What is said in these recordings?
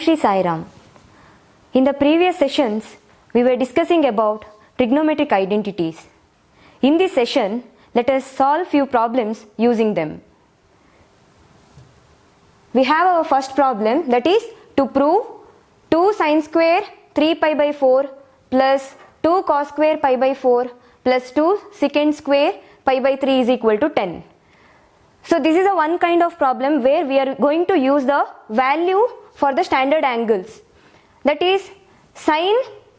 Shri Sai Ram. In the previous sessions, we were discussing about trigonometric identities. In this session, let us solve few problems using them. We have our first problem, that is to prove 2 sin square 3 pi by 4 plus 2 cos square pi by 4 plus 2 secant square pi by 3 is equal to 10. So this is a one kind of problem where we are going to use the value for the standard angles. That is sin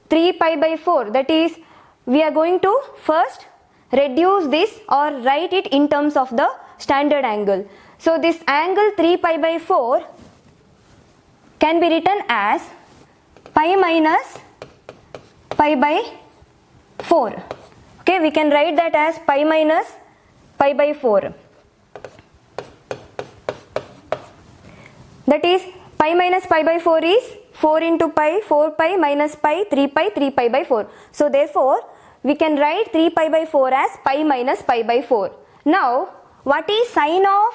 3 pi by 4. That is, we are going to first reduce this or write it in terms of the standard angle. So this angle 3 pi by 4 can be written as pi minus pi by 4. Okay, we can write that as pi minus pi by 4. That is, pi minus pi by 4 is 4 into pi, 4 pi minus pi, 3 pi, 3 pi by 4. So therefore, we can write 3 pi by 4 as pi minus pi by 4. Now, what is sine of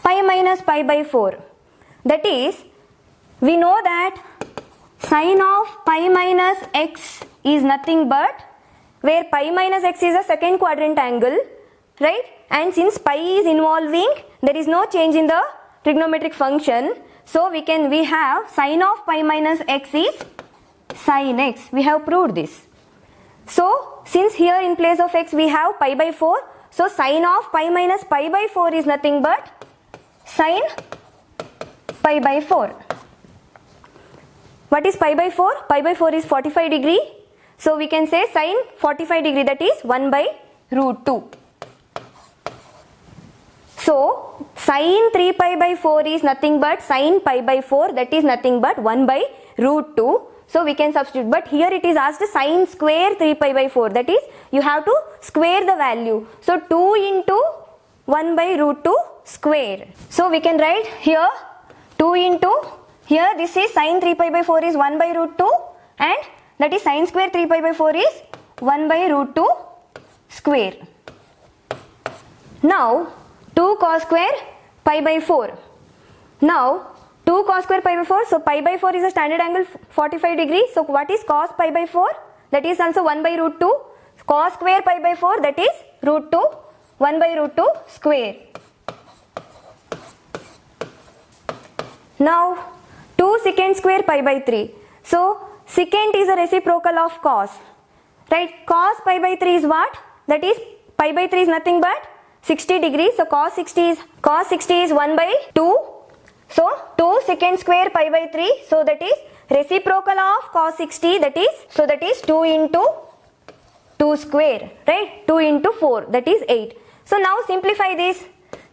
pi minus pi by 4? That is, we know that sine of pi minus x is nothing but where pi minus x is a second quadrant angle, right? And since pi is involving, there is no change in the trigonometric function. So we have sine of pi minus x is sin x. We have proved this. So since here in place of x we have pi by 4, so sine of pi minus pi by 4 is nothing but sin pi by 4. What is pi by 4? Pi by 4 is 45 degree. So we can say sin 45 degree, that is 1 by root 2. So sin 3 pi by 4 is nothing but sin pi by 4, that is nothing but 1 by root 2. So we can substitute, but here it is asked sin square 3 pi by 4, that is you have to square the value. So 2 into 1 by root 2 square. So we can write here 2 into, here this is sin 3 pi by 4 is 1 by root 2 and that is sin square 3 pi by 4 is 1 by root 2 square. Now 2 cos square pi by 4. Now 2 cos square pi by 4, so pi by 4 is a standard angle 45 degree. So what is cos pi by 4? That is also 1 by root 2. Cos square pi by 4, that is root 2, 1 by root 2 square. Now 2 secant square pi by 3. So secant is a reciprocal of cos, right? Cos pi by 3 is what? That is pi by 3 is nothing but 60 degrees. So cos 60 is 1 by 2. So 2 secant square pi by 3. So that is reciprocal of cos 60, that is 2 into 2 square, right? 2 into 4, that is 8. So now simplify this.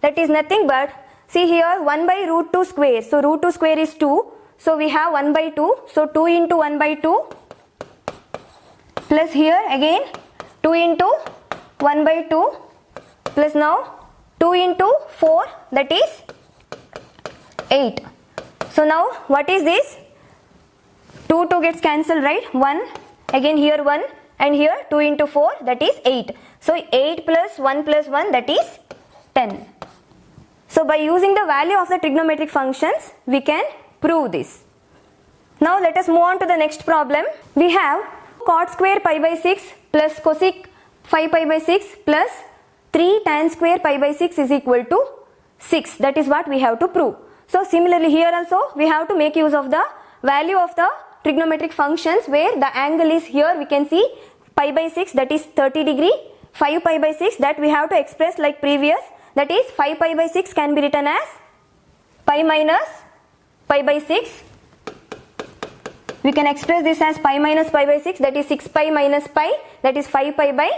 That is nothing but, see here 1 by root 2 square. So root 2 square is 2. So we have 1 by 2. So 2 into 1 by 2 plus here again 2 into 1 by 2 plus now 2 into 4, that is 8. So now what is this? 2 gets cancelled, right? 1, again here 1 and here 2 into 4, that is 8. So 8 plus 1 plus 1, that is 10. So by using the value of the trigonometric functions, we can prove this. Now let us move on to the next problem. We have cot square pi by 6 plus cosec 5 pi by 6 plus 3 tan square pi by 6 is equal to 6. That is what we have to prove. So similarly here also we have to make use of the value of the trigonometric functions where the angle is here. We can see pi by 6, that is 30 degree. 5 pi by 6, that we have to express like previous. That is 5 pi by 6 can be written as pi minus pi by 6. We can express this as pi minus pi by 6, that is 6 pi minus pi, that is 5 pi by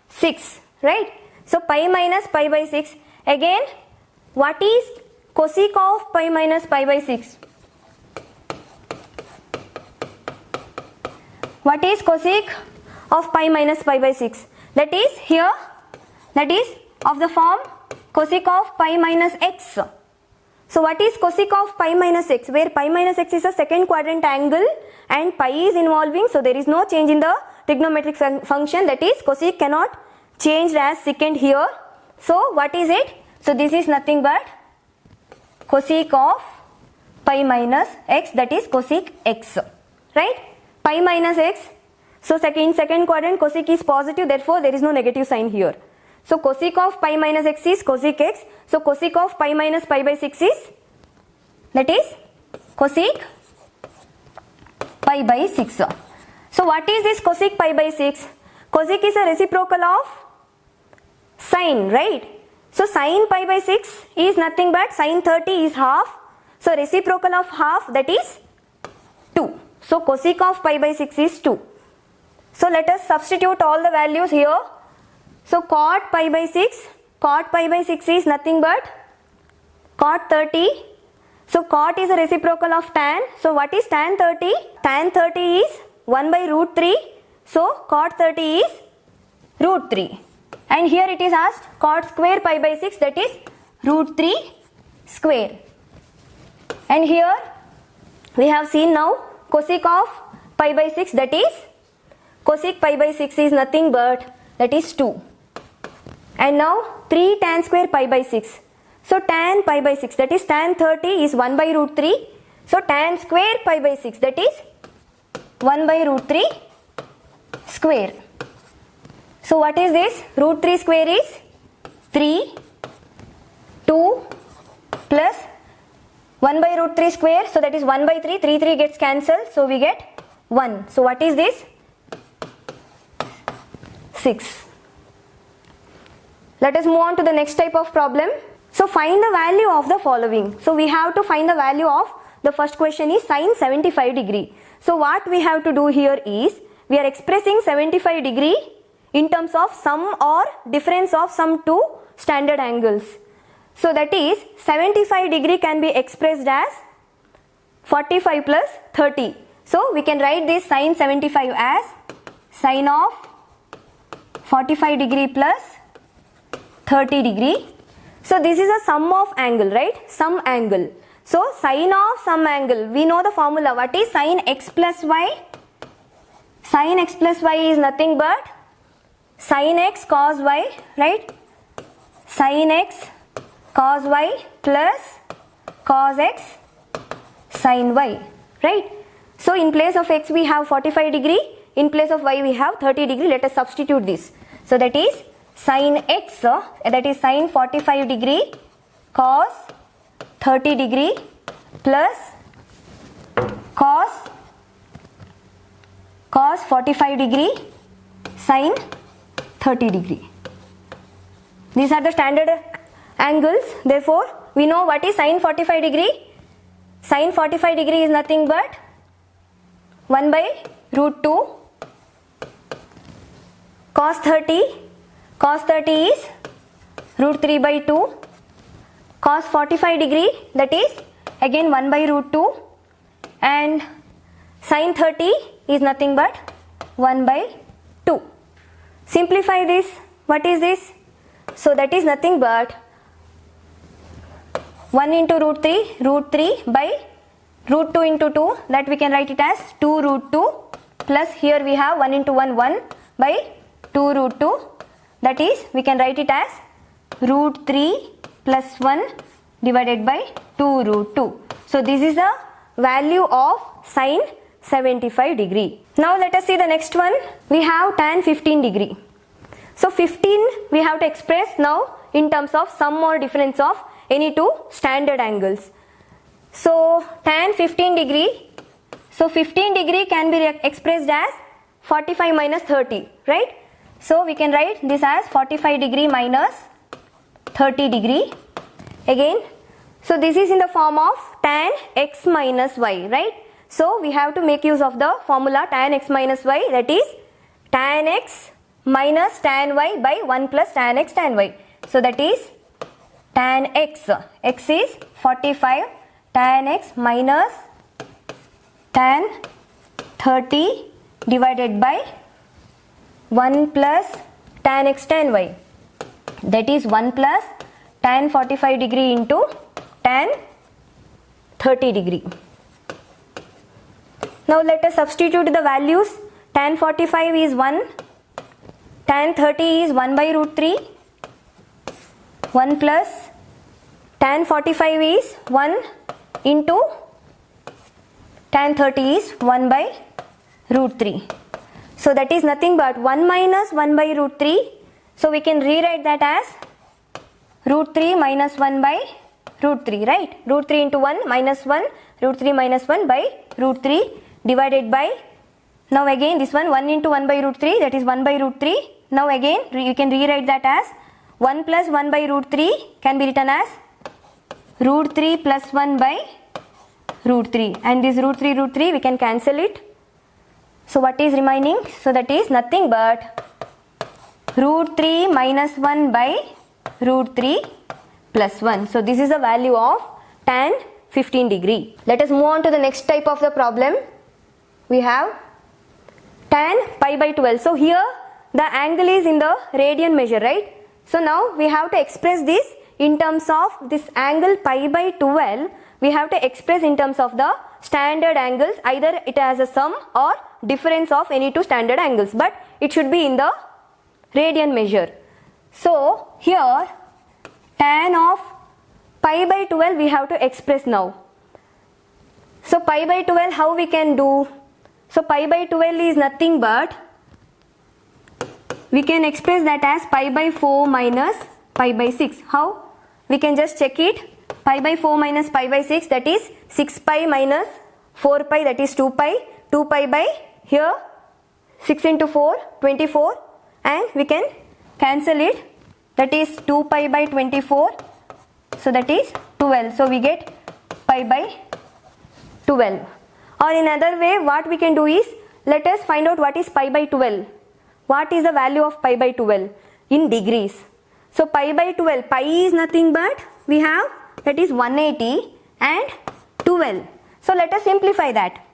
6, right? So pi minus pi by 6. Again, what is cosec of pi minus pi by 6? What is cosec of pi minus pi by 6? That is here, that is of the form cosec of pi minus x. So what is cosec of pi minus x? Where pi minus x is a second quadrant angle and pi is involving, so there is no change in the trigonometric function, that is cosec cannot change as secant here. So what is it? So this is nothing but cosec of pi minus x, that is cosec x, right? Pi minus x. So second quadrant cosec is positive, therefore there is no negative sign here. So cosec of pi minus x is cosec x. So cosec of pi minus pi by 6 is, that is cosec pi by 6. So what is this cosec pi by 6? Cosec is a reciprocal of sine, right? So sine pi by 6 is nothing but sine 30 is half. So reciprocal of half, that is 2. So cosec of pi by 6 is 2. So let us substitute all the values here. So cot pi by 6 is nothing but cot 30. So cot is a reciprocal of tan. So what is tan 30? Tan 30 is 1 by root 3. So cot 30 is root 3. And here it is asked cot square pi by 6, that is root 3 square. And here we have seen now cosec of pi by 6, that is cosec pi by 6 is nothing but, that is 2. And now 3 tan square pi by 6. So tan pi by 6, that is tan 30 is 1 by root 3. So tan square pi by 6, that is 1 by root 3 square. So what is this? Root 3 square is 3, 2 plus 1 by root 3 square. So that is 1 by 3. 3 gets cancelled. So we get 1. So what is this? 6. Let us move on to the next type of problem. So find the value of the following. So we have to find the value of the first question is sine 75 degree. So what we have to do here is we are expressing 75 degree in terms of sum or difference of some two standard angles. So that is 75 degree can be expressed as 45 plus 30. So we can write this sine 75 as sine of 45 degree plus 30 degree. So this is a sum of angle, right? Sum angle. So sine of some angle, we know the formula. What is sine x plus y? Sine x plus y is nothing but sine x cos y, right? Sine x cos y plus cos x sin y, right? So in place of x we have 45 degree, in place of y we have 30 degree. Let us substitute this. So that is sine x, that is sine 45 degree cos 30 degree plus cos 45 degree sine 30 degree. These are the standard angles. Therefore we know what is sine 45 degree. Sine 45 degree is nothing but 1 by root 2 cos 30. Cos 30 is root 3 by 2. Cos 45 degree, that is again 1 by root 2, and sin 30 is nothing but 1 by 2. Simplify this. What is this? So that is nothing but 1 into root 3 by root 2 into 2, that we can write it as 2 root 2, plus here we have 1 into 1 by 2 root 2, that is we can write it as root 3 plus 1 divided by 2 root 2. So this is the value of sine 75 degree. Now let us see the next one. We have tan 15 degree. So 15 we have to express now in terms of sum or difference of any two standard angles. So tan 15 degree. So 15 degree can be expressed as 45 minus 30, right? So we can write this as 45 degree minus 30 degree. Again, so this is in the form of tan x minus y, right? So we have to make use of the formula tan x minus y, that is tan x minus tan y by 1 plus tan x tan y. So that is tan x, x is 45, tan x minus tan 30 divided by 1 plus tan x tan y, that is 1 plus tan 45 degree into tan 30 degree. Now let us substitute the values. Tan 45 is 1, tan 30 is 1 by root 3, 1 plus tan 45 is 1 into tan 30 is 1 by root 3. So that is nothing but 1 minus 1 by root 3. So we can rewrite that as root 3 minus 1 by root 3, right? Root 3 into 1 minus 1, root 3 minus 1 by root 3 divided by, now again this one into 1 by root 3, that is 1 by root 3. Now again you can rewrite that as 1 plus 1 by root 3 can be written as root 3 plus 1 by root 3, and this root 3 we can cancel it. So what is remaining? So that is nothing but root 3 minus 1 by root 3 plus 1. So this is the value of tan 15 degree. Let us move on to the next type of the problem. We have tan pi by 12. So here the angle is in the radian measure, right? So now we have to express this in terms of this angle pi by 12. We have to express in terms of the standard angles, either it has a sum or difference of any two standard angles, but it should be in the radian measure. So here tan of pi by 12 we have to express now. So pi by 12 how we can do? So pi by 12 is nothing but, we can express that as pi by 4 minus pi by 6. How? We can just check it. Pi by 4 minus pi by 6, that is 6 pi minus 4 pi, that is 2 pi. 2 pi by here 6 into 4, 24, and we can cancel it, that is 2 pi by 24, so that is 12. So we get pi by 12. Or in another way what we can do is, let us find out what is pi by 12. What is the value of pi by 12 in degrees? So pi by 12, pi is nothing but we have, that is 180 and 12. So let us simplify that.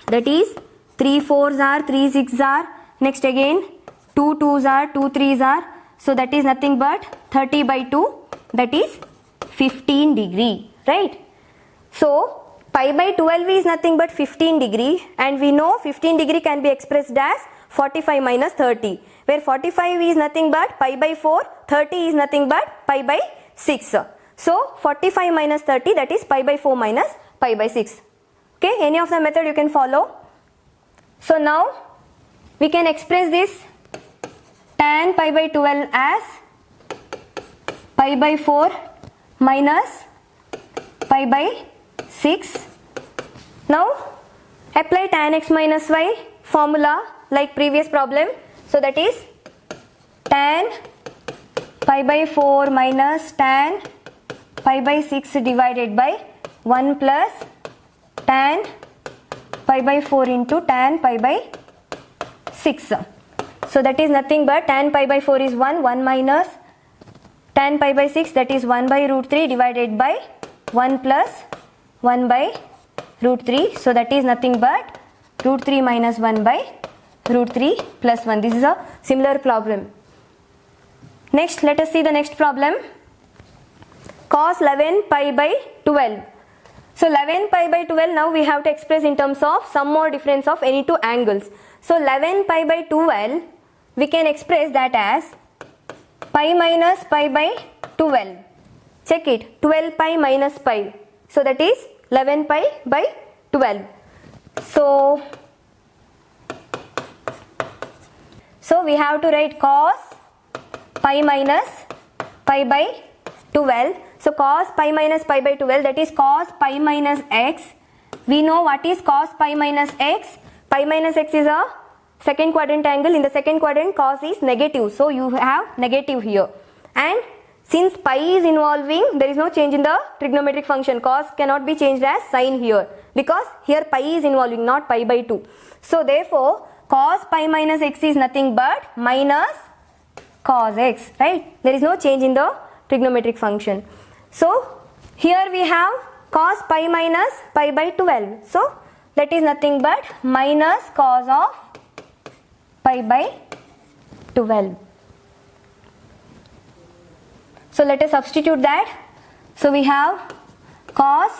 That is 3 4s are 3 6s are, next again 2 2s are 2 3s are. So that is nothing but 30 by 2, that is 15 degree, right? So pi by 12 is nothing but 15 degree, and we know 15 degree can be expressed as 45 minus 30, where 45 is nothing but pi by 4, 30 is nothing but pi by 6. So 45 minus 30, that is pi by 4 minus pi by 6. Okay, any of the method you can follow. So now we can express this tan pi by 12 as pi by 4 minus pi by 6. Now apply tan x minus y formula like previous problem. So that is tan pi by 4 minus tan pi by 6 divided by 1 plus tan pi by 4 into tan pi by 6. So that is nothing but tan pi by 4 is 1, 1 minus tan pi by 6, that is 1 by root 3 divided by 1 plus 1 by root 3. So that is nothing but root 3 minus 1 by root 3 plus 1. This is a similar problem. Next, let us see the next problem. Cos 11 pi by 12. So 11 pi by 12, now we have to express in terms of sum or difference of any two angles. So 11 pi by 12, we can express that as pi minus pi by 12. Check it, 12 pi minus pi. So that is 11 pi by 12. So we have to write cos pi minus pi by 12. So cos pi minus pi by 12, that is cos pi minus x. We know what is cos pi minus x. Pi minus x is a second quadrant angle. In the second quadrant, cos is negative, so you have negative here. And since pi is involving, there is no change in the trigonometric function. Cos cannot be changed as sin here, because here pi is involving, not pi by 2. So therefore cos pi minus x is nothing but minus cos x, right? There is no change in the trigonometric function. So here we have cos pi minus pi by 12. So that is nothing but minus cos of pi by 12. So let us substitute that. So we have cos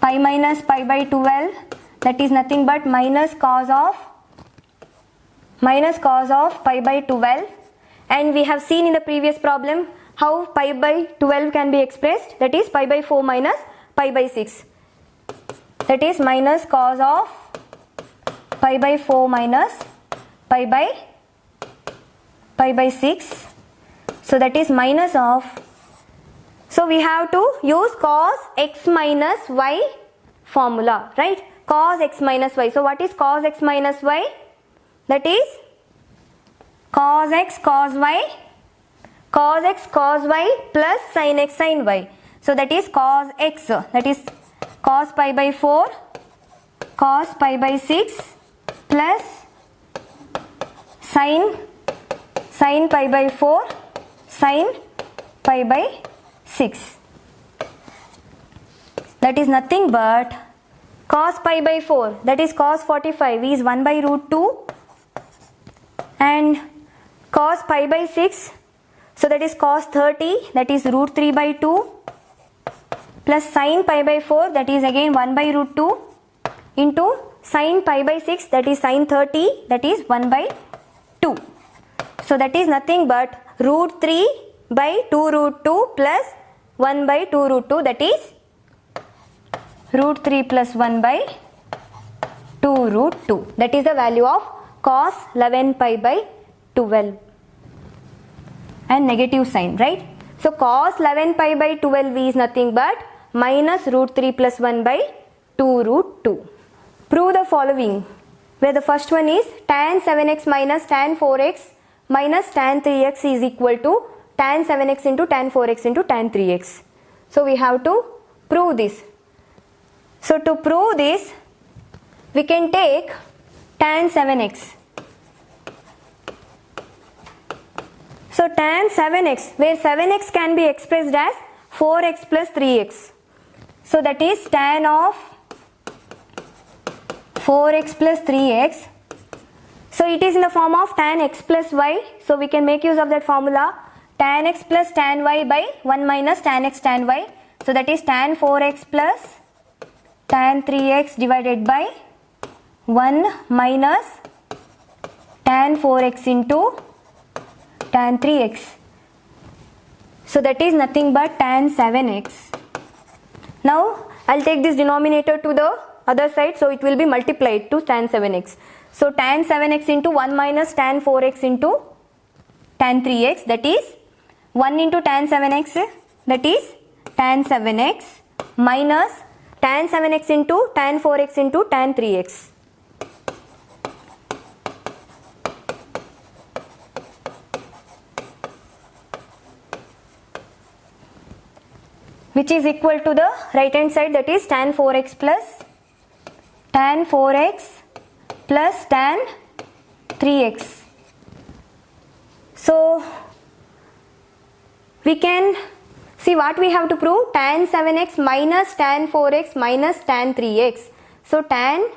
pi minus pi by 12, that is nothing but minus cos of pi by 12. And we have seen in the previous problem how pi by 12 can be expressed, that is pi by 4 minus pi by 6. that is minus cos of pi by 4 minus pi by 6. So that is minus of, so we have to use cos x minus y formula, right? Cos x minus y. So what is cos x minus y? That is cos x cos y plus sin x sin y. So that is cos x, that is cos pi by 4 cos pi by 6 plus sin pi by 4 sin pi by 6. That is nothing but cos pi by 4, that is cos 45 is 1 by root 2, and cos pi by 6, so that is cos 30, that is root 3 by 2, plus sin pi by 4, that is again 1 by root 2, into sin pi by 6, that is sin 30, that is 1 by 2. So that is nothing but root 3 by 2 root 2 plus 1 by 2 root 2, that is root 3 plus 1 by 2 root 2. That is the value of cos 11 pi by 12 and negative sign, right? So cos 11 pi by 12 is nothing but minus root 3 plus 1 by 2 root 2. Prove the following, where the first one is tan 7x minus tan 4x minus tan 3x is equal to tan 7x into tan 4x into tan 3x. So we have to prove this. So to prove this, we can take tan 7x. So tan 7x, where 7x can be expressed as 4x plus 3x. So that is tan of 4x plus 3x. So it is in the form of tan x plus y. So we can make use of that formula, tan x plus tan y by 1 minus tan x tan y. So that is tan 4x plus tan 3x divided by 1 minus tan 4x into tan 3x. So that is nothing but tan 7x. Now I'll take this denominator to the other side, so it will be multiplied to tan 7x. So tan 7x into 1 minus tan 4x into tan 3x, that is 1 into tan 7x, that is tan 7x minus tan 7x into tan 4x into tan 3x. Which is equal to the right hand side, that is tan 4x plus tan 3x. So we can see what we have to prove, tan 7x minus tan 4x minus tan 3x. So tan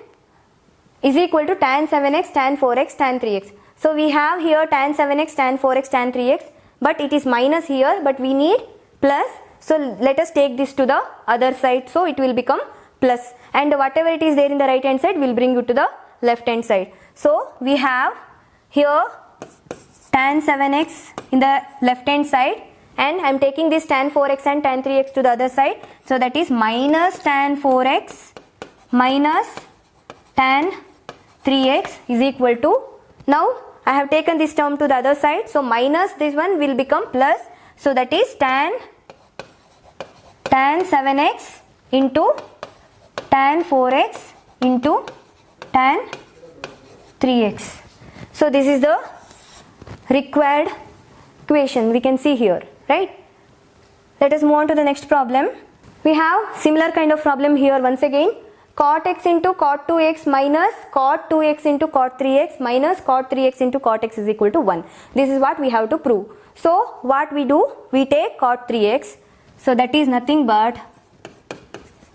is equal to tan 7x tan 4x tan 3x. So we have here tan 7x tan 4x tan 3x, but it is minus here, but we need plus. So let us take this to the other side, so it will become plus, and whatever it is there in the right hand side will bring you to the left hand side. So we have here tan 7x in the left hand side, and I am taking this tan 4x and tan 3x to the other side. So that is minus tan 4x minus tan 3x is equal to, now I have taken this term to the other side, so minus this one will become plus. So that is tan 7x into tan 4x into tan 3x. So this is the required equation we can see here, right? Let us move on to the next problem. We have similar kind of problem here once again. Cot x into cot 2x minus cot 2x into cot 3x minus cot 3x into cot x is equal to 1. This is what we have to prove. So what we do, we take cot 3x. So that is nothing but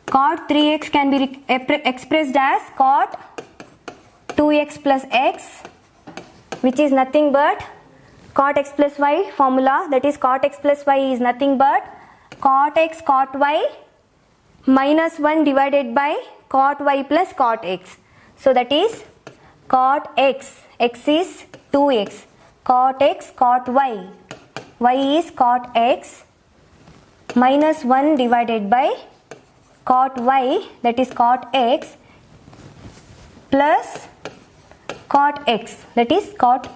cot 3x can be expressed as cot 2x plus x, which is nothing but cot x plus y formula, that is cot x plus y is nothing but cot x cot y minus 1 divided by cot y plus cot x. So that is cot x, x is 2x, cot x cot y, y is cot x minus 1 divided by cot y, that is cot x, plus cot x, that is cot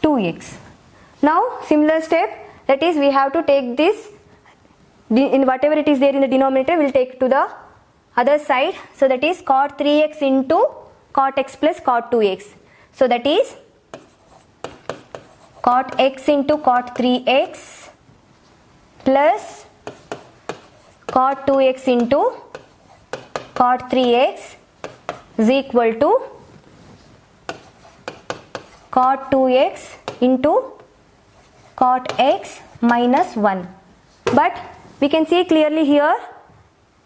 2x. Now similar step, that is we have to take this, in whatever it is there in the denominator, we will take to the other side. So that is cot 3x into cot x plus cot 2x. So that is cot x into cot 3x plus cot 2x into cot 3x is equal to cot 2x into cot x minus 1. But we can see clearly here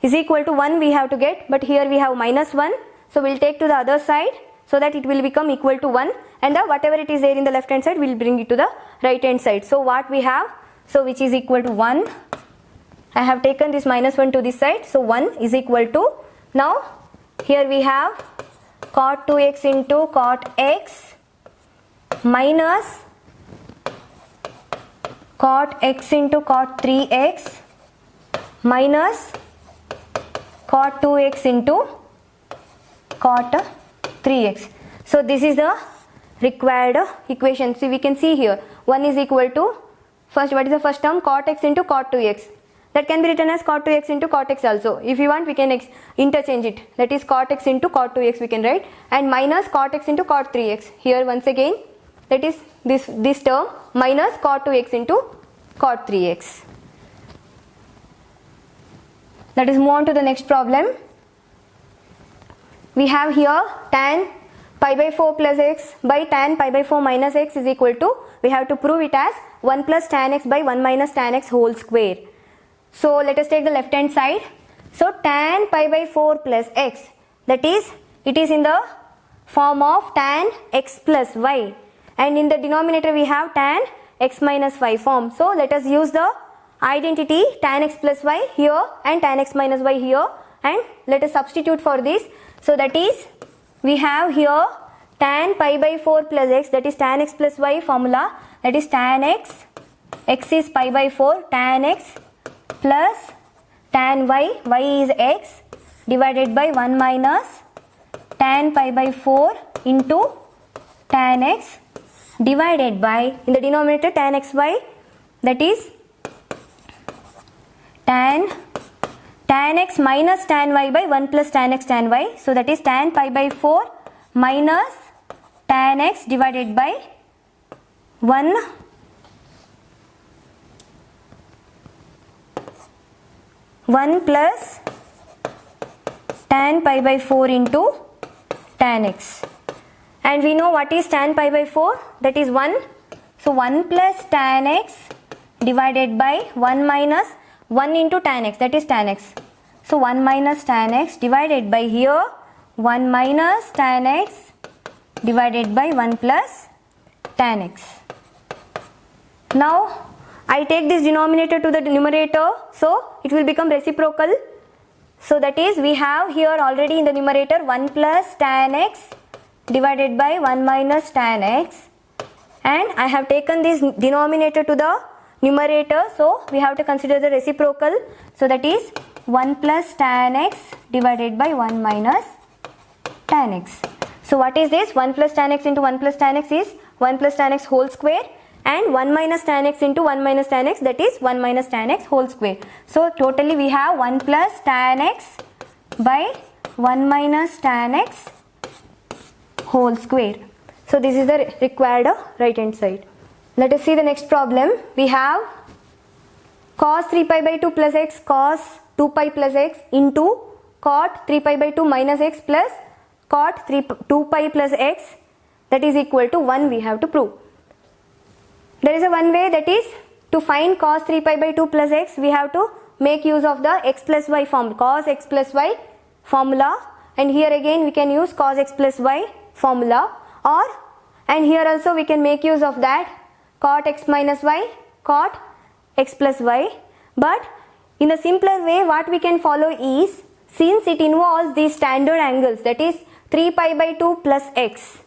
is equal to 1 we have to get, but here we have minus 1. So we will take to the other side so that it will become equal to 1, and whatever it is there in the left hand side we will bring it to the right hand side. So what we have, so which is equal to 1. I have taken this minus 1 to this side, so 1 is equal to, now here we have cot 2x into cot x minus cot x into cot 3x minus cot 2x into cot 3x. So this is the required equation. See, we can see here 1 is equal to, first what is the first term, cot x into cot 2x. That can be written as cot 2x into cot x also. If you want, we can interchange it. That is cot x into cot 2x we can write, and minus cot x into cot 3x. Here once again, that is this term minus cot 2x into cot 3x. Let us move on to the next problem. We have here tan pi by 4 plus x by tan pi by 4 minus x is equal to, we have to prove it as 1 plus tan x by 1 minus tan x whole square. So let us take the left hand side. So tan pi by 4 plus x, that is, it is in the form of tan x plus y, and in the denominator we have tan x minus y form. So let us use the identity tan x plus y here and tan x minus y here, and let us substitute for this. So that is, we have here tan pi by 4 plus x, that is tan x plus y formula, that is tan x is pi by 4, tan x plus tan y is x, divided by 1 minus tan pi by 4 into tan x, divided by, in the denominator tan xy, that is tan x minus tan y by 1 plus tan x tan y. So that is tan pi by 4 minus tan x divided by 1 plus tan pi by 4 into tan x. And we know what is tan pi by 4, that is 1. So 1 plus tan x divided by 1 minus 1 into tan x, that is tan x. So 1 minus tan x divided by here 1 minus tan x divided by 1 plus tan x. Now I take this denominator to the numerator, so it will become reciprocal. So that is, we have here already in the numerator 1 plus tan x divided by 1 minus tan x, and I have taken this denominator to the numerator, so we have to consider the reciprocal. So that is 1 plus tan x divided by 1 minus tan x. So what is this? 1 plus tan x into 1 plus tan x is 1 plus tan x whole square, and 1 minus tan x into 1 minus tan x, that is 1 minus tan x whole square. So totally we have 1 plus tan x by 1 minus tan x whole square. So this is the required right hand side. Let us see the next problem. We have cos 3 pi by 2 plus x cos 2 pi plus x into cot 3 pi by 2 minus x plus cot 2 pi plus x, that is equal to 1 we have to prove. There is a one way, that is to find cos 3 pi by 2 plus x, we have to make use of the x plus y form, cos x plus y formula, and here again we can use cos x plus y formula, or and here also we can make use of that cot x minus y, cot x plus y. But in a simpler way, what we can follow is, since it involves these standard angles, that is 3 pi by 2 plus x,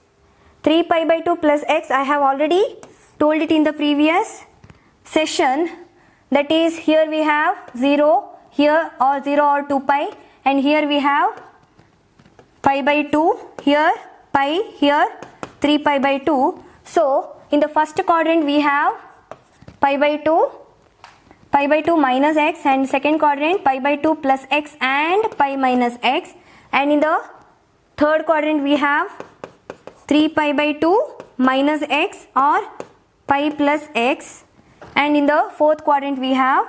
3 pi by 2 plus x, I have already told it in the previous session, that is here we have 0 here, or 0 or 2 pi, and here we have pi by 2, here pi, here 3 pi by 2. So in the first quadrant we have pi by 2 minus x, and second quadrant pi by 2 plus x and pi minus x, and in the third quadrant we have 3 pi by 2 minus x or pi plus x, and in the fourth quadrant we have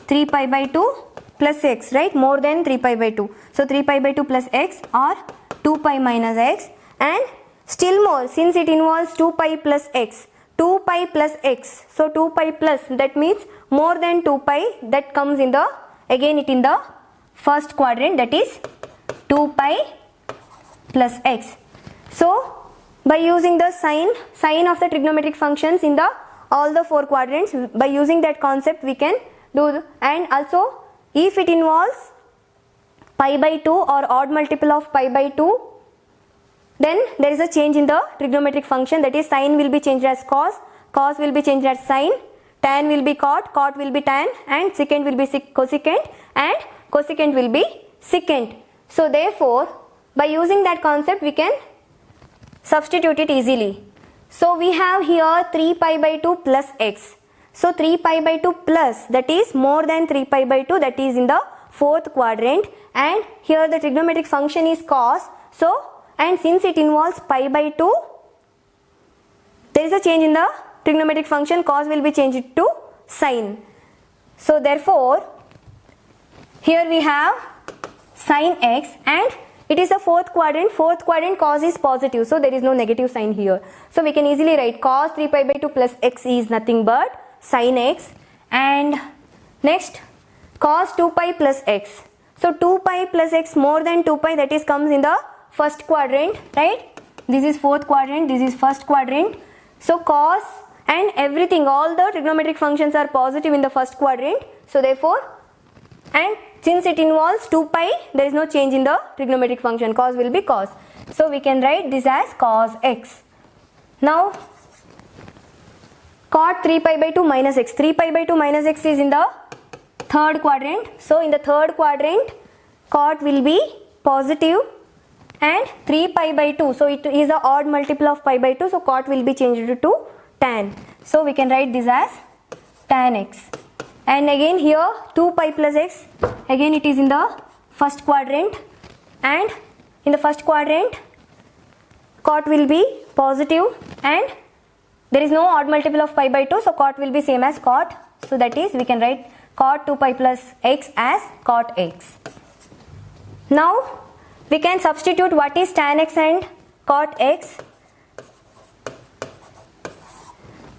3 pi by 2 plus x, right, more than 3 pi by 2. So 3 pi by 2 plus x or 2 pi minus x, and still more, since it involves 2 pi plus x, 2 pi plus x, so 2 pi plus, that means more than 2 pi, that comes in the, again it in the first quadrant, that is 2 pi plus x. So by using the sign of the trigonometric functions in the all the four quadrants, by using that concept we can do. And also if it involves pi by 2 or odd multiple of pi by 2, then there is a change in the trigonometric function, that is sine will be changed as cos, cos will be changed as sine, tan will be cot, cot will be tan, and secant will be cosecant, and cosecant will be secant. So therefore by using that concept we can substitute it easily. So we have here 3 pi by 2 plus x. So 3 pi by 2 plus, that is more than 3 pi by 2, that is in the fourth quadrant, and here the trigonometric function is cos. So, and since it involves pi by 2, there is a change in the trigonometric function, cos will be changed to sine. So therefore here we have sine x, and it is the fourth quadrant cos is positive, so there is no negative sign here. So we can easily write cos 3 pi by 2 plus x is nothing but sine x, and next cos 2 pi plus x. So 2 pi plus x more than 2 pi, that is comes in the first quadrant, right? This is fourth quadrant, this is first quadrant. So cos and everything, all the trigonometric functions are positive in the first quadrant. So therefore, and since it involves 2 pi, there is no change in the trigonometric function, cos will be cos. So we can write this as cos x. Now cot 3 pi by 2 minus x. 3 pi by 2 minus x is in the third quadrant. So in the third quadrant cot will be positive, and 3 pi by 2, so it is the odd multiple of pi by 2, so cot will be changed to tan. So we can write this as tan x. And again here 2 pi plus x, again it is in the first quadrant, and in the first quadrant cot will be positive, and there is no odd multiple of pi by 2, so cot will be same as cot. So that is, we can write cot 2 pi plus x as cot x. Now we can substitute what is tan x and cot x.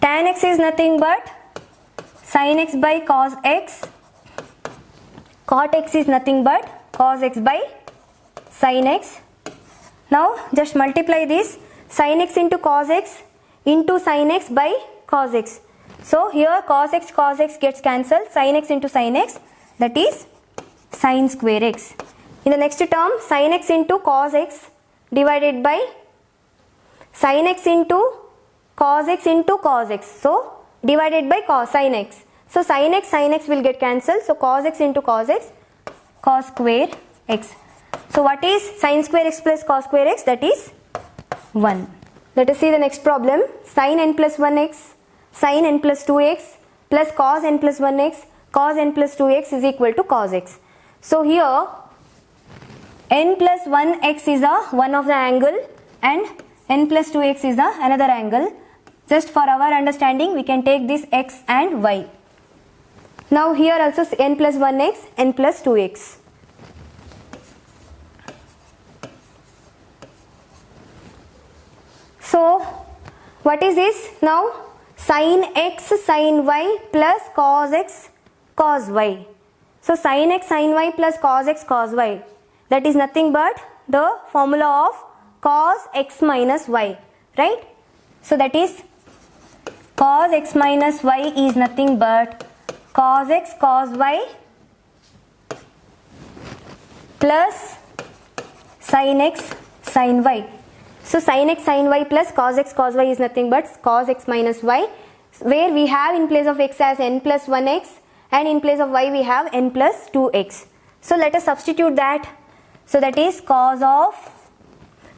Tan x is nothing but sin x by cos x. Cot x is nothing but cos x by sin x. Now just multiply this, sin x into cos x into sin x by cos x. So here cos x gets cancelled, sin x into sin x, that is sin square x. In the next term, sin x into cos x divided by sin x into cos x into cos x. So divided by cos sin x. So sin x will get cancelled. So cos x into cos x, cos square x. So what is sin square x plus cos square x? That is 1. Let us see the next problem. Sin n plus 1x, sin n plus 2x plus cos n plus 1x, cos n plus 2x is equal to cos x. So here n plus 1x is one of the angle and n plus 2x is another angle. Just for our understanding, we can take this x and y. Now here also n plus 1x, n plus 2x. So what is this? Now sin x sin y plus cos x cos y. So sin x sin y plus cos x cos y, that is nothing but the formula of cos x minus y, right? So that is cos x minus y is nothing but cos x cos y plus sin x sin y. So sin x sin y plus cos x cos y is nothing but cos x minus y, where we have in place of x as n plus 1x and in place of y we have n plus 2x. So let us substitute that. So that is cos of,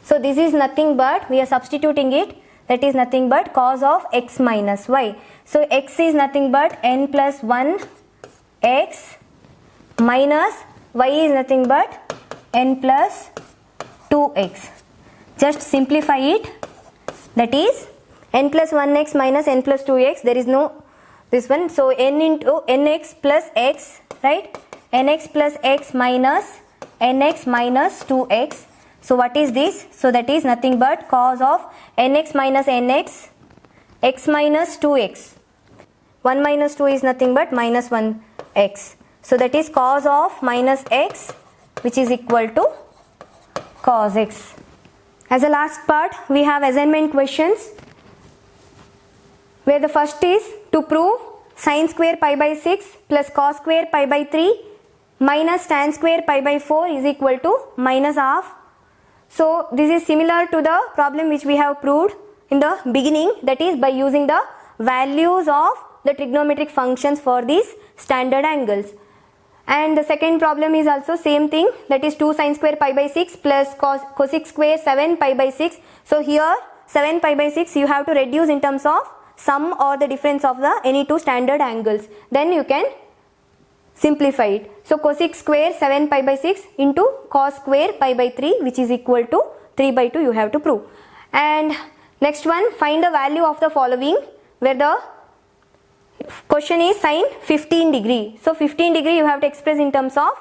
so this is nothing but, we are substituting it, that is nothing but cos of x minus y. So x is nothing but n plus 1 x minus y is nothing but n plus 2x. Just simplify it, that is n plus 1x minus n plus 2x, there is no this one, so n into nx plus x, right, nx plus x minus nx minus 2x. So what is this? So that is nothing but cos of nx minus nx, x minus 2x. 1 minus 2 is nothing but minus 1x. So that is cos of minus x, which is equal to cos x. As a last part, we have assignment questions, where the first is to prove sin square pi by 6 plus cos square pi by 3 minus tan square pi by 4 is equal to minus half. So this is similar to the problem which we have proved in the beginning, that is by using the values of the trigonometric functions for these standard angles. And the second problem is also same thing, that is 2 sin square pi by 6 plus cosec square 7 pi by 6. So here 7 pi by 6 you have to reduce in terms of sum or the difference of the any two standard angles, then you can simplify it. So cosec square 7 pi by 6 into cos square pi by 3, which is equal to 3 by 2 you have to prove. And next one, find the value of the following, where the question is sin 15 degree. So 15 degree you have to express in terms of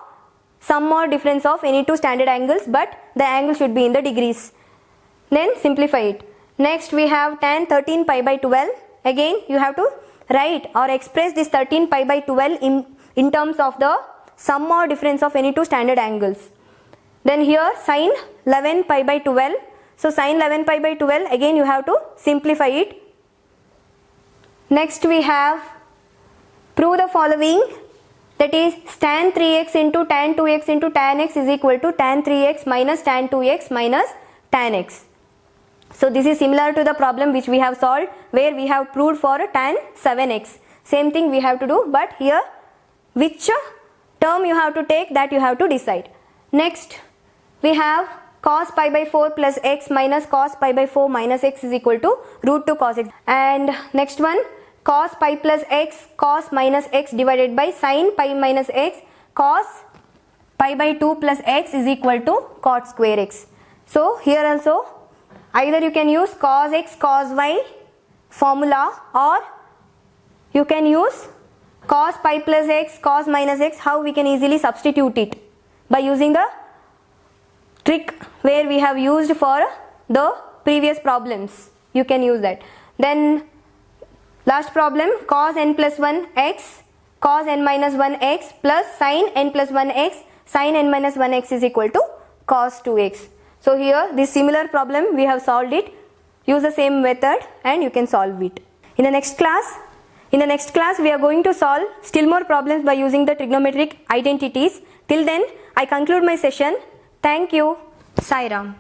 sum or difference of any two standard angles, but the angle should be in the degrees. Then simplify it. Next we have tan 13 pi by 12. Again you have to write or express this 13 pi by 12 in terms of the sum or difference of any two standard angles. Then here sin 11 pi by 12. So sin 11 pi by 12, again you have to simplify it. Next we have prove the following, that is tan 3x into tan 2x into tan x is equal to tan 3x minus tan 2x minus tan x. So this is similar to the problem which we have solved, where we have proved for tan 7x. Same thing we have to do, but here which term you have to take, that you have to decide. Next we have cos pi by 4 plus x minus cos pi by 4 minus x is equal to root 2 cos x. And next one, cos pi plus x cos minus x divided by sin pi minus x cos pi by 2 plus x is equal to cot square x. So here also either you can use cos x cos y formula, or you can use cos pi plus x cos minus x. How we can easily substitute it? By using the trick where we have used for the previous problems. You can use that. Then last problem, cos n plus 1 x cos n minus 1 x plus sin n plus 1 x sin n minus 1 x is equal to cos 2x. So here this similar problem we have solved it. Use the same method and you can solve it. In the next class we are going to solve still more problems by using the trigonometric identities. Till then I conclude my session. Thank you. Sai Ram.